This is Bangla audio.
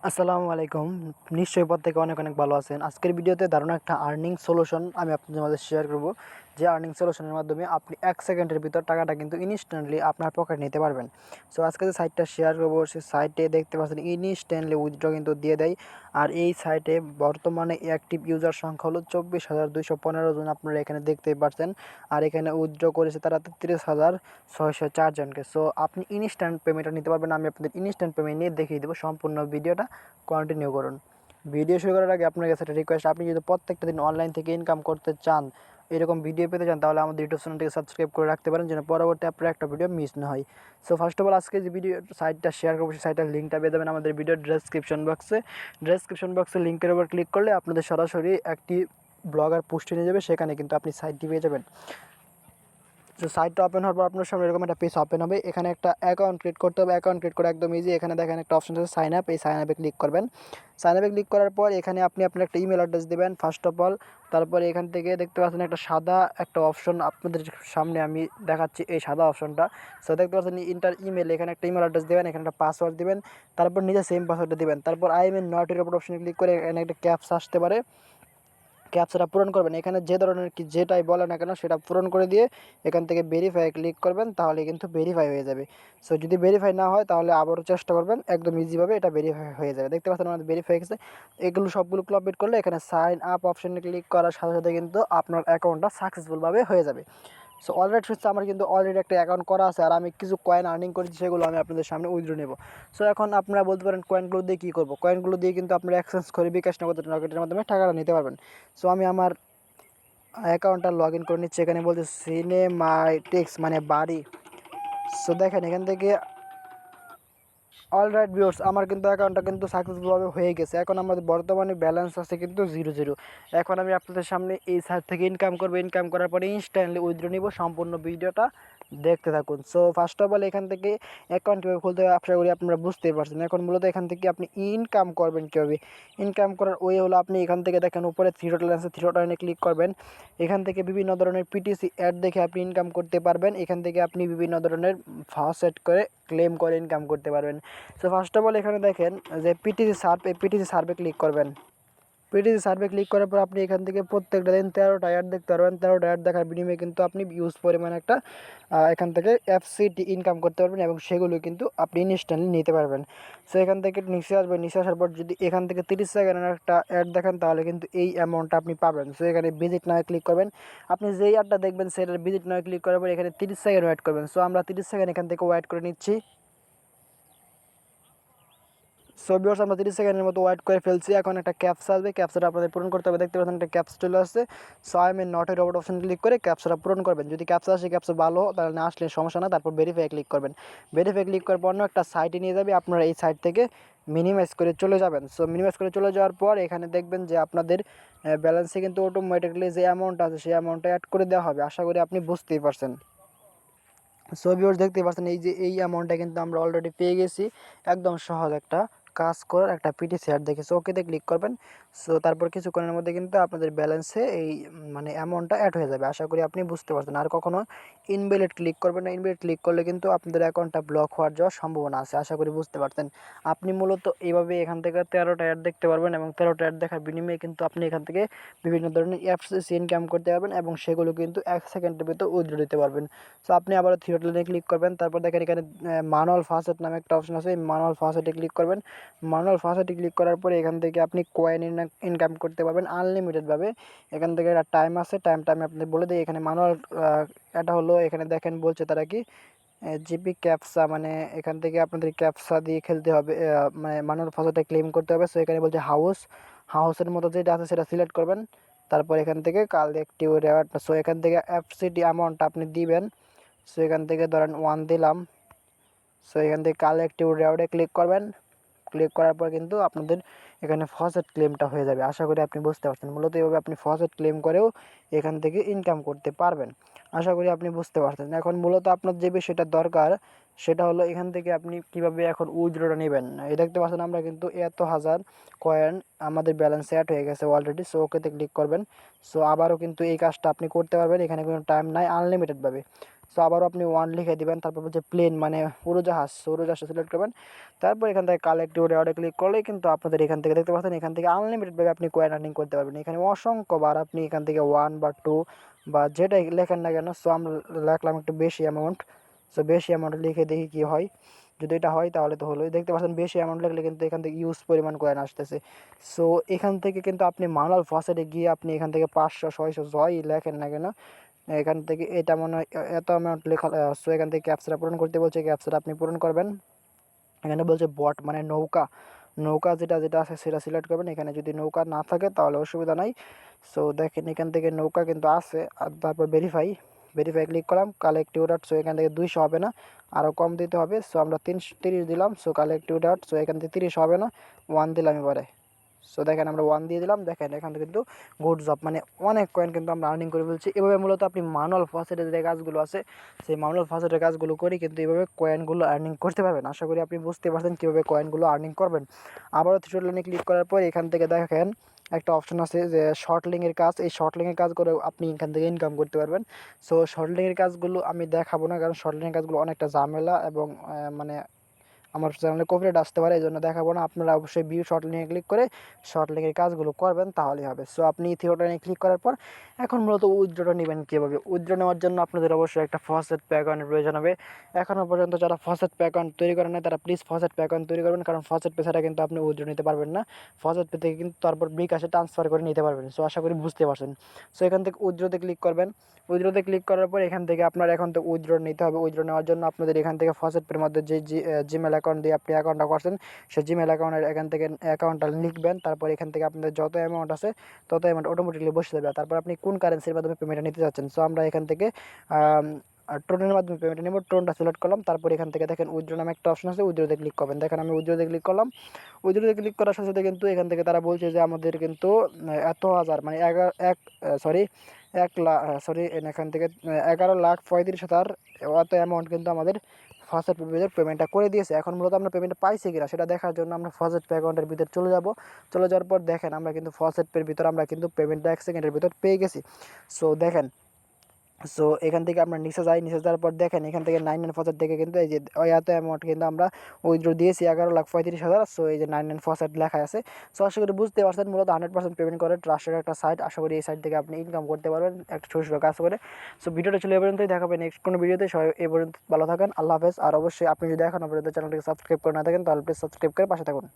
আসসালামু আলাইকুম। নিশ্চয়ই প্রত্যেকে অনেক অনেক ভালো আছেন। আজকের ভিডিওতে দারুণ একটা আর্নিং সলিউশন আমি আপনাদের মাঝে শেয়ার করব। যে আর্নিং সলিউশনের মাধ্যমে আপনি 1 সেকেন্ডের ভিতর টাকাটা কিন্তু ইনস্ট্যান্টলি আপনার পকেটে নিতে পারবেন। সো আজকে যে সাইটটা শেয়ার করব সেই সাইটে দেখতে পাচ্ছেন ইনস্ট্যান্টলি উইথড্র কিন্তু দিয়ে দেয়। আর এই সাইটে বর্তমানে অ্যাক্টিভ ইউজার সংখ্যা হলো 24,215 জন, আপনারা এখানে দেখতেই পাচ্ছেন। আর এখানে উইথড্র করেছে তারা 33,604 জনকে। সো আপনি ইনস্ট্যান্ট পেমেন্টটা নিতে পারবেন। আমি আপনাদের ইনস্ট্যান্ট পেমেন্ট নিয়ে দেখিয়ে দেবো। সম্পূর্ণ ভিডিওটা কন্টিনিউ করুন। ভিডিও শুরু করার আগে আপনার কাছে একটা রিকোয়েস্ট, আপনি যদি প্রত্যেকটা দিন অনলাইন থেকে ইনকাম করতে চান, এরকম ভিডিও পেতে চান, তাহলে আমাদের ইউটিউব চ্যানেলটিকে সাবস্ক্রাইব করে রাখতে পারেন যেন পরবর্তী আপনার একটা ভিডিও মিস না হয়। সো ফার্স্ট অফ অল আজকে যে ভিডিও সাইটটা শেয়ার করবো সেই সাইটের লিঙ্কটা পেয়ে যাবেন আমাদের ভিডিও ডেসক্রিপশন বক্সে লিঙ্কের উপর ক্লিক করলে আপনাদের সরাসরি একটি ব্লগার পোস্টে নিয়ে যাবে, সেখানে কিন্তু আপনি সাইটটি পেয়ে যাবেন। তো সাইটটা ওপেন হওয়ার পর আপনার সামনে এরকম একটা পেজ ওপেন হবে। এখানে একটা অ্যাকাউন্ট ক্রিয়েট করতে হবে। অ্যাকাউন্ট ক্রিয়েট করা একদম ইজি। এখানে দেখেন একটা অপশন আছে সাইন আপ, এই সাইন আপে ক্লিক করবেন। সাইন আপে ক্লিক করার পর এখানে আপনি আপনার একটা ইমেল অ্যাড্রেস দেবেন ফার্স্ট অফ অল। তারপরে এখান থেকে দেখতে পাচ্ছেন একটা সাদা একটা অপশন আপনাদের সামনে আমি দেখাচ্ছি, এই সাদা অপশনটা। সো দেখতে পাচ্ছেন ইন্টার ইমেল, এখানে একটা ইমেল অ্যাড্রেস দেবেন, এখানে একটা পাসওয়ার্ড দেবেন, তারপর নিজে সেম পাসওয়ার্ডটা দেবেন। তারপর আই এম নট এর উপর অপশনে ক্লিক করে এখানে একটা ক্যাপচা আসতে পারে, ক্যাপচাটা পূরণ করবেন। এখানে যে ধরনের কি যেটাই বলে না কেন সেটা পূরণ করে দিয়ে এখান থেকে ভেরিফাই ক্লিক করবেন, তাহলে কিন্তু ভেরিফাই হয়ে যাবে। সো যদি ভেরিফাই না হয় তাহলে আবারও চেষ্টা করবেন, একদম ইজিভাবে এটা ভেরিফাই হয়ে যাবে। দেখতে পাচ্ছেন আমাদের ভেরিফাই হয়েছে। এগুলো সবগুলো কমপ্লিট করলে এখানে সাইন আপ অপশনে ক্লিক করার সাথে সাথে কিন্তু আপনার অ্যাকাউন্টটা সাকসেসফুলভাবে হয়ে যাবে। সো অলরেডি হচ্ছে আমার কিন্তু অলরেডি একটা অ্যাকাউন্ট করা আছে, আর আমি কিছু কয়েন আর্নিং করেছি, সেগুলো আমি আপনাদের সামনে উইথড্র নেব। সো এখন আপনারা বলতে পারেন কয়েনগুলো দিয়ে কী করবো। কয়েনগুলো দিয়ে কিন্তু আপনারা এক্সচেঞ্জ করে বিকাশ নগদের মাধ্যমে টাকাটা নিতে পারবেন। সো আমি আমার অ্যাকাউন্টটা লগ ইন করে নিচ্ছি। এখানে বলছে সিনেমাটিক্স মানে বাড়ি। সো দেখেন এখান থেকে অলরাইট ভিউয়ার্স, আমার কিন্তু অ্যাকাউন্টটা কিন্তু সাকসেসফুলভাবে হয়ে গেছে। এখন আমাদের বর্তমানে ব্যালেন্স আছে কিন্তু 0 0। এখন আমি আপনাদের সামনে এই সাইট থেকে ইনকাম করবো। ইনকাম করার পরে ইনস্ট্যান্টলি উইথড্র নিব। সম্পূর্ণ ভিডিওটা দেখতে থাকুন। সো ফার্স্ট অফ অল এখান থেকে অ্যাকাউন্ট কীভাবে খুলতে হবে আশা করি আপনারা বুঝতেই পারছেন। এখন মূলত এখান থেকে আপনি ইনকাম করবেন কীভাবে। ইনকাম করার ওয়ে হলো, আপনি এখান থেকে দেখেন উপরে থ্রি ডট আছে, থ্রি ডট লাইনে ক্লিক করবেন। এখান থেকে বিভিন্ন ধরনের পিটিসি অ্যাড দেখে আপনি ইনকাম করতে পারবেন। এখান থেকে আপনি বিভিন্ন ধরনের ফার্স্ট করে ক্লেম করে ইনকাম করতে পারবেন। সো ফার্স্ট অফ অল এখানে দেখেন যে পিটিসি সার্ভ, এই পিটিসি সার্ভে ক্লিক করবেন। পিটিসি সার্ভে ক্লিক করার পর আপনি এখান থেকে প্রত্যেকটা দিন 13টা অ্যাড দেখতে পারবেন। 13টা অ্যাড দেখার বিনিময়ে কিন্তু আপনি ইউজ পরিমাণ একটা এখান থেকে এফসিটি ইনকাম করতে পারবেন, এবং সেগুলো কিন্তু আপনি ইনস্ট্যান্টলি নিতে পারবেন। সো এখান থেকে নিচে আসবেন, নিচে আসার পর যদি এখান থেকে 30 সেকেন্ডের একটা অ্যাড দেখেন, তাহলে কিন্তু এই অ্যামাউন্টটা আপনি পাবেন। সো এখানে ভিজিট নামে ক্লিক করবেন। আপনি যেই অ্যাডটা দেখবেন সেটার ভিজিট নামে ক্লিক করার পর এখানে 30 সেকেন্ড ওয়েট করবেন। সো আমরা 30 সেকেন্ড এখান থেকে ওয়েট করে নিচ্ছি। সো ভিউয়ার্স, আমরা 30 সেকেন্ডের মতো ওয়েট করে ফেলছি। এখন একটা ক্যাপচা আসবে, ক্যাপচাটা আপনাদের পূরণ করতে হবে। দেখতে পাচ্ছেন একটা ক্যাপচা চলে আসছে। So I am not a robot option click করে ক্যাপচাটা পূরণ করবেন। যদি ক্যাপচা আসে, ক্যাপচা ভালো, তাহলে না আসলে সমস্যা না। তারপর ভেরিফাই ক্লিক করবেন। ভেরিফাই ক্লিক করার পর অন্য একটা সাইটে নিয়ে যাবে, আপনারা এই সাইট থেকে মিনিমাইজ করে চলে যাবেন। সো মিনিমাইজ করে চলে যাওয়ার পর এখানে দেখবেন যে আপনাদের ব্যালেন্সে কিন্তু অটোমেটিকলি যে অ্যামাউন্ট আছে সেই অ্যামাউন্টটা অ্যাড করে দেওয়া হবে। আশা করি আপনি বুঝতেই পারছেন। সো ভিউয়ার্স, দেখতে পাচ্ছেন এই যে এই অ্যামাউন্টটা কিন্তু আমরা অলরেডি পেয়ে গেছি। একদম সহজ একটা কাজ করার একটা পিটিসি অ্যাড দেখে। সো ওকেতে ক্লিক করবেন। সো তারপর কিছুক্ষণের মধ্যে কিন্তু আপনাদের ব্যালেন্সে এই মানে অ্যামাউন্টটা অ্যাড হয়ে যাবে। আশা করি আপনি বুঝতে পারছেন। আর কখনো ইনভ্যালিড ক্লিক করবেন না। ইনভ্যালিড ক্লিক করলে কিন্তু আপনাদের অ্যাকাউন্টটা ব্লক হওয়ার যাওয়ার সম্ভাবনা আছে। আশা করি বুঝতে পারছেন। আপনি মূলত এইভাবে এখান থেকে 13টা অ্যাড দেখতে পারবেন, এবং 13টা অ্যাড দেখার বিনিময়ে কিন্তু আপনি এখান থেকে বিভিন্ন ধরনের অ্যাপস ইনকাম করতে পারবেন, এবং সেগুলো কিন্তু 1 সেকেন্ডের ভিতর উইথড্র দিতে পারবেন। সো আপনি আবারও থ্রি ডট লাইনে ক্লিক করবেন। তারপর দেখেন এখানে ম্যানুয়াল ফাস্ট নামে একটা অপশন আছে, এই ম্যানুয়াল ফাস্টে ক্লিক করবেন। ম্যানুয়াল ফাস্টে ক্লিক করার পরে এখান থেকে আপনি কয়েন ইনকাম করতে পারবেন আনলিমিটেডভাবে। এখান থেকে একটা টাইম আছে, টাইমটা আমি আপনাদের বলে দিই। এখানে ম্যানুয়াল এটা হলো, এখানে দেখেন বলছে তারা কি জিপি ক্যাপসা, মানে এখান থেকে আপনাদের ক্যাপসা দিয়ে খেলতে হবে, মানে ম্যানুয়াল ফাস্টে ক্লেম করতে হবে। সো এখানে বলছে হাউসের মতো যেটা আছে সেটা সিলেক্ট করবেন। তারপর এখান থেকে কালেক্টিভ রেওয়ার্ড, সো এখান থেকে এফসিটি অ্যামাউন্ট আপনি দিবেন। সো এখান থেকে ধরেন 1 দিলাম। সো এখান থেকে কালেক্টিভ রেওয়ার্ডে ক্লিক করবেন। ক্লিক করার পর কিন্তু আপনাদের এখানে ফসেট ক্লেমটা হয়ে যাবে। আশা করি আপনি বুঝতে পারছেন। মূলত এইভাবে আপনি ফসেট ক্লেম করেও এখান থেকে ইনকাম করতে পারবেন। আশা করি আপনি বুঝতে পারছেন। এখন মূলত আপনার যে বিষয়টা দরকার সেটা হলো এখান থেকে আপনি কিভাবে এখন উইথড্রটা নেবেন। এই দেখতে পাচ্ছেন আমরা কিন্তু এত হাজার কয়েন আমাদের ব্যালেন্সে অ্যাড হয়ে গেছে অলরেডি। সো ওকেতে ক্লিক করবেন। সো আবারও কিন্তু এই কাজটা আপনি করতে পারবেন। এখানে কোনো টাইম নাই, আনলিমিটেডভাবে। সো আবারও আপনি 1 লিখে দিবেন, তারপর হচ্ছে প্লেন মানে উড়োজাহাজটা সিলেক্ট করবেন। তারপর এখান থেকে কালেক্ট রিওয়ার্ডে ক্লিক করলেই কিন্তু আপনাদের এখান থেকে দেখতে পাচ্ছেন এখান থেকে আনলিমিটেডভাবে আপনি কয়েন আর্নিং করতে পারবেন। এখানে অসংখ্যবার আপনি এখান থেকে 1 বা 2 বা যেটাই লেখেন না কেন। সো আমরা লিখলাম একটু বেশি অ্যামাউন্ট। সো বেশি অ্যামাউন্ট লিখে দেখি কী হয়। যদি এটা হয় তাহলে তো হলোই। দেখতে পাচ্ছেন বেশি অ্যামাউন্ট লাগলে কিন্তু এখান থেকে ইউজ পরিমাণ কয়েন আসতেছে। সো এখান থেকে কিন্তু আপনি ম্যানুয়াল প্রসেসে গিয়ে আপনি এখান থেকে 500 600 যই লেখেন না কেন, এখান থেকে এটা মনে হয় এত অ্যামাউন্ট লেখা। সো এখান থেকে ক্যাপচাটা পূরণ করতে বলছে, ক্যাপচাটা আপনি পূরণ করবেন। এখানে বলছে বট মানে নৌকা, নৌকা যেটা যেটা আছে সেটা সিলেক্ট করবেন। এখানে যদি নৌকা না থাকে তাহলে অসুবিধা নাই। সো দেখেন এখান থেকে নৌকা কিন্তু আছে। আর তারপর ভেরিফাই ক্লিক করলাম, কালেক্টিভ ডট। সো এখান থেকে 200 হবে না, আরও কম দিতে হবে। সো আমরা 30 দিলাম। So collective dot. সো এখান থেকে 30 হবে না, 1 দিলাম এবারে। সো দেখেন আমরা 1 দিয়ে দিলাম। দেখেন এখান থেকে কিন্তু গুড জব মানে অনেক কয়েন কিন্তু আমরা আর্নিং করে ফেলছি। এভাবে মূলত আপনি ম্যানুয়াল প্রসেসের যে কাজগুলো আছে সেই ম্যানুয়াল প্রসেসের কাজগুলো করে কিন্তু এভাবে কয়েনগুলো আর্নিং করতে পারবেন। আশা করি আপনি বুঝতে পারছেন কীভাবে কয়েনগুলো আর্নিং করবেন। আবারও থ্রি লাইনে ক্লিক করার পর এখান থেকে দেখেন একটা অপশন আছে যে শর্ট লিঙ্কের কাজ। এই শর্ট লিঙ্কের কাজ করে আপনি এখান থেকে ইনকাম করতে পারবেন। সো শর্ট লিঙ্কের কাজগুলো আমি দেখাবো না, কারণ শর্ট লিঙ্কের কাজগুলো অনেকটা ঝামেলা এবং মানে আমার চ্যানেলে কপিরাইট আসতে পারে, এই জন্য দেখাবো না। আপনারা অবশ্যই ভিউ শর্ট লিঙ্কে ক্লিক করে শর্ট লিঙ্কের কাজগুলো করবেন, তাহলেই হবে। সো আপনি থিওটানে ক্লিক করার পর এখন মূলত উইথড্রটা নেবেন কীভাবে। উইথড্র নেওয়ার জন্য আপনাদের অবশ্যই একটা ফসেট পে অ্যাকাউন্টের প্রয়োজন হবে। এখনও পর্যন্ত যারা ফসেট পে অ্যাকাউন্ট তৈরি করেন না তারা প্লিজ ফসেট পে অ্যাকাউন্ট তৈরি করবেন, কারণ ফসেট পে ছাড়া কিন্তু আপনি উইথড্র নিতে পারবেন না। ফসেট পে থেকে কিন্তু তারপর বিকাশে ট্রান্সফার করে নিতে পারবেন। সো আশা করি বুঝতে পারছেন। সো এখান থেকে উইথড্রতে ক্লিক করবেন। উইথড্রতে ক্লিক করার পর এখান থেকে আপনার এখন তো উইথড্র নিতে হবে। উইথড্র নেওয়ার জন্য আপনাদের এখান থেকে ফসেট পের মধ্যে যে জিমেল অ্যাকাউন্ট দিয়ে আপনি অ্যাকাউন্টটা করছেন সেই জিমেল অ্যাকাউন্টের এখান থেকে অ্যাকাউন্টটা লিখবেন। তারপর এখান থেকে আপনাদের যত অ্যামাউন্ট আছে তত অ্যামাউন্ট অটোমেটিকলি বসে যাবে। তারপর আপনি কোন কারেন্সির মাধ্যমে পেমেন্টটা নিতে চাচ্ছেন। সো আমরা এখান থেকে টোনের মাধ্যমে পেমেন্ট নেব। টোনটা সিলেক্ট করলাম। তারপর এখান থেকে দেখেন উইথড্র নামে একটা অপশন আছে, উইথড্রতে ক্লিক করবেন। দেখেন আমি উইথড্রতে ক্লিক করলাম। উইথড্রতে ক্লিক করার সাথে সাথে কিন্তু এখান থেকে তারা বলছে যে আমাদের কিন্তু এত হাজার মানে 1 লাখ এখান থেকে 11,35,000 অত অ্যামাউন্ট কিন্তু আমাদের ফার্স্ট পেমেন্টের পেমেন্টটা করে দিয়েছে। এখন মূলত আমরা পেমেন্টটা পাইছি কিনা সেটা দেখার জন্য আমরা ফার্স্ট পে অ্যাকাউন্টের ভিতরে চলে যাব। চলে যাওয়ার পর দেখেন আমরা কিন্তু ফার্স্ট পের ভিতর আমরা কিন্তু পেমেন্টটা 1 সেকেন্ডের ভিতর পেয়ে গেছি। সো দেখেন, সো এখান থেকে আমরা নিচে যাওয়ার পর দেখেন এখান থেকে 99% থেকে কিন্তু এই যে এত অ্যামাউন্ট কিন্তু আমরা উইথড্র দিয়েছি 11,35,000। সো এই যে 99% লেখা আছে। সো আশা করি বুঝতে পারছেন মূলত 100% পেমেন্ট করে ট্রাস্টের একটা সাইট। আশা করি এই সাইট থেকে আপনি ইনকাম করতে পারবেন একটা ছোটো ছোটো কাজ করে। সো ভিডিওটা ছিল এ পর্যন্তই, দেখাবে নেক্সট কোনো ভিডিওতে। সবাই এ পর্যন্ত ভালো থাকেন, আল্লাহ হাফেজ। আর অবশ্যই আপনি যদি এখনও পর্যন্ত চ্যানেলটিকে সাবস্ক্রাইব করে না থাকেন তাহলে প্লিজ সাবস্ক্রাইব করে পাশে থাকুন।